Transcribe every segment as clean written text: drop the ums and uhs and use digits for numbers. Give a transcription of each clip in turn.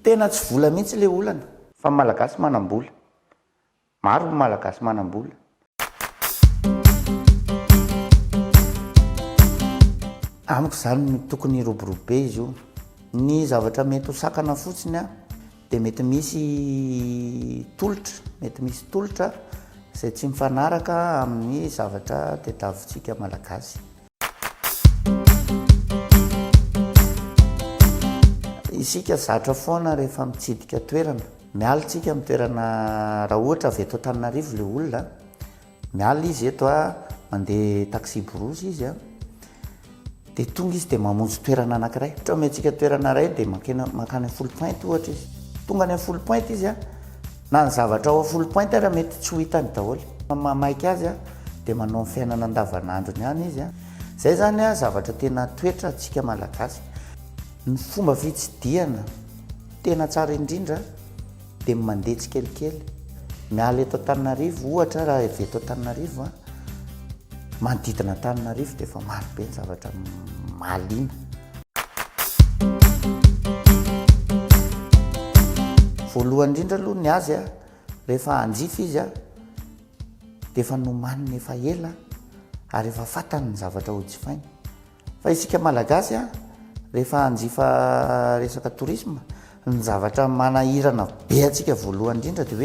tena tsy vola mihitsy le olana fa malagasy manam-bola. Maro malagasy manam-bola. Amiko zany tokony roborobe izy io. Ny zavatra mety ho sakana fotsiny dia mety misy tolotra izay tsy mifanaraka amin'ny zavatra tadiavintsika malagasy. Isika zatra foana rehefa mitsidika toerana. Miala tsika amin'ny toerana raha ohatra avy eto Antananarivo le olona. Miala izy eto mandeha taxi borosy izy dia tonga izy dia mamonjy toerana anankiray. Ohatra omentsika toerana iray dia mankany full point ohatra izy. Tonga any full point izy na ny zavatra ao full point raha mety tsy ho hitany daholo. Mamaika azy dia manao ny fiainana andavanandrony ihany izy. Izay zany zavatra tena toetra antsika malagasy. Ny fomba fitsidiana tena tsara indrindra dia mandeha tsikelikely. Miala eto Antananarivo ohatra raha avy eto Antananarivo manodidina Antananarivo dia efa maro be ny zavatra mahaliana. Voalohany indrindra aloha ny azy rehefa hanjifa izy dia efa nomaniny efa ela ary efa fantany ny zavatra ho jifainy. Fa isika malagasy rehefa hanjifa resaka tourisme, ny zavatra manahirana be antsika voalohany indrindra dia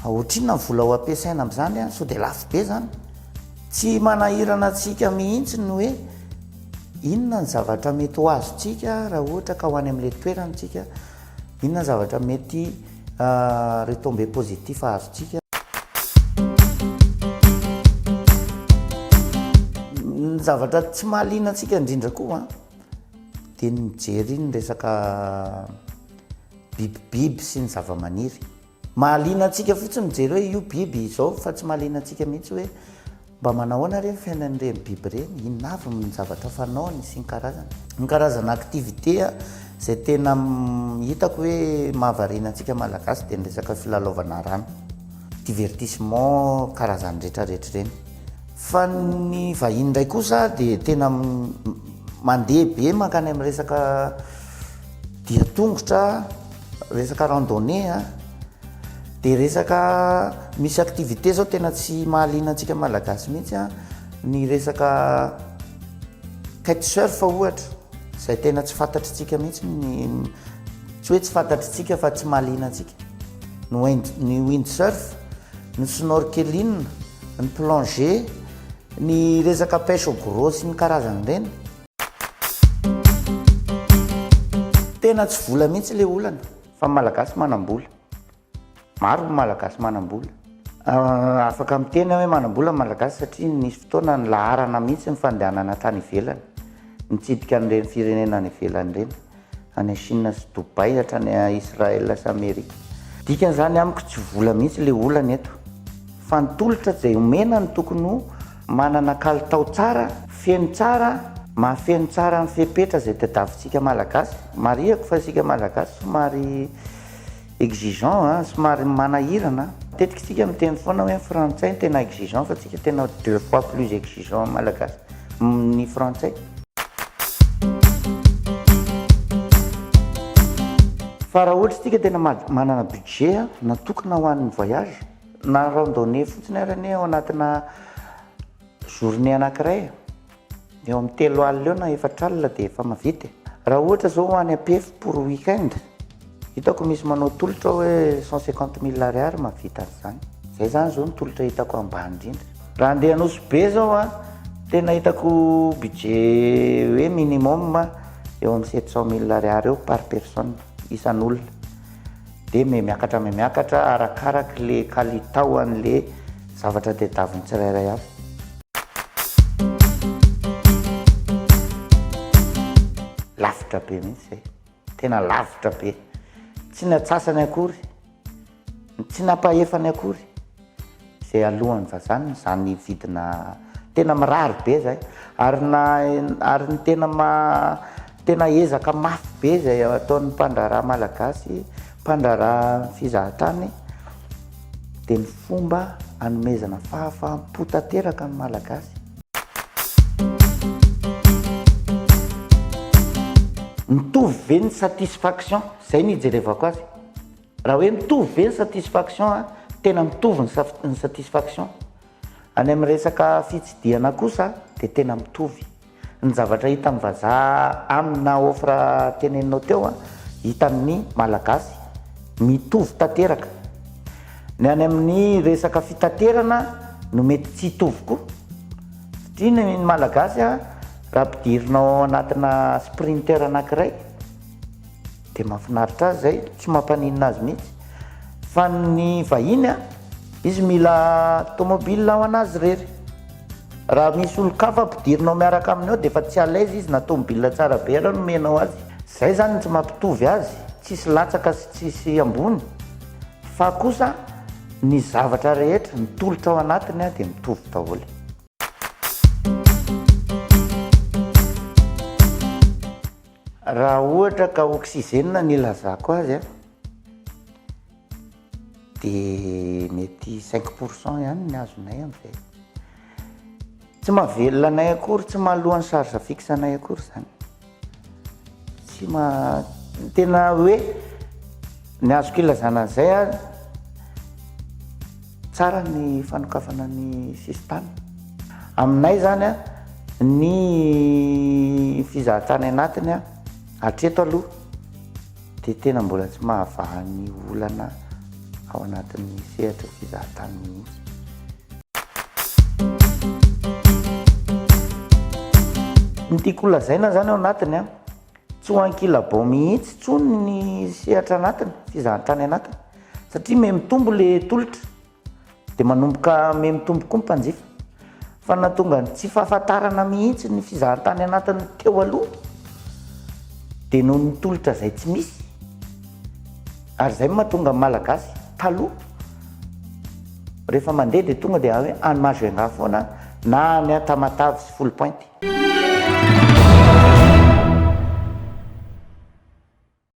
hoe ohatrinona ny vola ho ampiasaina amin'izany so dia lafo be zany. Tsy manahirana antsika mihitsy ny hoe inona ny zavatra mety ho azontsika raha ohatra ka ho any amin'ilay toerantsika. Inona ny zavatra mety retombé positif azontsika. Ny zavatra tsy mahaliana antsika indrindra koa dia ny mijery ny resaka bibibiby sy ny zavamaniry. Mahaliana antsika fotsiny mijery hoe io biby izao fa tsy mahaliana antsika mihitsy hoe mba manahoana ireny fiainan'ireny biby ireny, inona avy ny zavatra fanaony sy ny karazana. Ny karazana activité izay tena hitako hoe mahavariana antsika malagasy dia ny resaka filalaovana rano, divertissement karazany rehetrarehetra ireny. Fa ny vahiny indray kosa dia tena mandeha be mankany amin'ny resaka diatongotra, resaka randonnée dia resaka misy activité zao tena tsy mahaliana antsika malagasy mihitsy ny resaka kitesurf ohatra, izay tena tsy fantatritsika mihitsy tsy hoe tsy fantatritsika fa tsy mahaliana antsika. Ny windsurf, ny snorkeling, ny plongée, ny resaka pêche au gros sy ny karazany ireny. Tena tsy vola mihitsy le olana fa malagasy manam-bola. Maro malagasy manam-bola. Afaka miteny hoe manam-bola malagasy satria nisy fotoana ny laharana mihitsy ny fandehanana tany ivelany, mitsidika an'ireny firenena any ivelany ireny, any Chine sy Dubai hatrany Israel sy Amerika. Dikan'izany amiko tsy vola mihitsy le olana eto. Fa ny tolotra izay omena ny tokony ho manana kalitao tsara, feno tsara, mahafeno tsara ny fepetra izay tadiavintsika malagasy. Marihako fa isika malagasy somary exigeant, somary manahirana. Matetika isika miteny foana hoe frantsay tena exigeant fa isika tena 2 fois plus exigeant malagasy ny frantsay. Fa raha ohatra isika tena manana budget natokana ho an'ny voyage na randonnée fotsiny arany ao anatina journée anankiray eo amin'ny 3 alina eo na 4 alina dia efa mavita. Raha ohatra zao any APF pour weekend, hitako misy manao tolotra hoe 150 000 ariary mavita an'izany. Izay zany zao ny tolotra hitako ambany indrindra. Raha andeha Nosy be zao tena hitako budget hoe minimum eo amin'ny 700 000 ariary eo par personne isan'olona. Dia miakatra arakaraka le kalitao an'le zavatra tadiavin'ny tsirairay avy. Lavitra be mihitsy izay, tena lavitra be. Tsy natsasany akory, tsy napahefany akory. Izay alohany vazany izany vidina tena mirary be izay. Ary ny tena ezaka mafy be izay ataon'ny mpandraraha malagasy, mpandraraha fizahan-tany dia ny fomba hanomezana fahafaham-po tanteraka ny malagasy. mitovy ve ny satisfaction zay ny ijerevako azy raha hoe mitovy ve ny satisfaction tena mitovy ny satisfaction any amin'ny resaka fitsidiana kosa dia tena mitovy ny zavatra hita amin'ny vazaha amina offre teneninao teo hita amin'ny malagasy mitovy tanteraka ny any amin'ny resaka fitaterana no mety tsy hitovy koa satria ny malagasy raha ampidirinao anatina sprinter anankiray dia mahafinaritra azy zay tsy mampaninina azy mihitsy fa ny vahiny izy mila tomobile ho anazy rery raha misy olo-kafa ampidirinao miaraka aminao dia efa tsy alaizy izy na tomobile tsara be ara no menao azy zay zany tsy mampitovy azy tsisy latsaka sy tsisy ambony fa kosa ny zavatra rehetra mitolotra ao anatiny dia mitovy daholo. Raha ohatra ka oxygène ny ilazako azy dia mety 5% ihany ny azonay amin'izay tsy mahavelona anay akory tsy mahalohan'ny charge fixe anay akory zany tsy tena hoe ny azoko ilazana an'izay tsara ny fanokafana ny sistany aminay zany ny fizahantany anatiny hatreto aloha dia tena mbola tsy mahavaha ny olana ao anatin'ny sehatra fizahantany mihitsy. Ny tiako lazaina zany ao anatiny tsy ho ankilabao mihitsy tsony ny sehatra anatiny fizahantany anatiny satria me mitombo le tolotra dia manomboka me mitombo koa ny mpanjifa fa na tonga tsy fahafantarana mihitsy ny fizahantany anatiny teo aloha dia noho ny tolotra zay tsy misy ary zay mahatonga malagasy taloha rehefa mandeha dia tonga dia hoe any Majunga foana na any Tamatave sy Folo Pointe.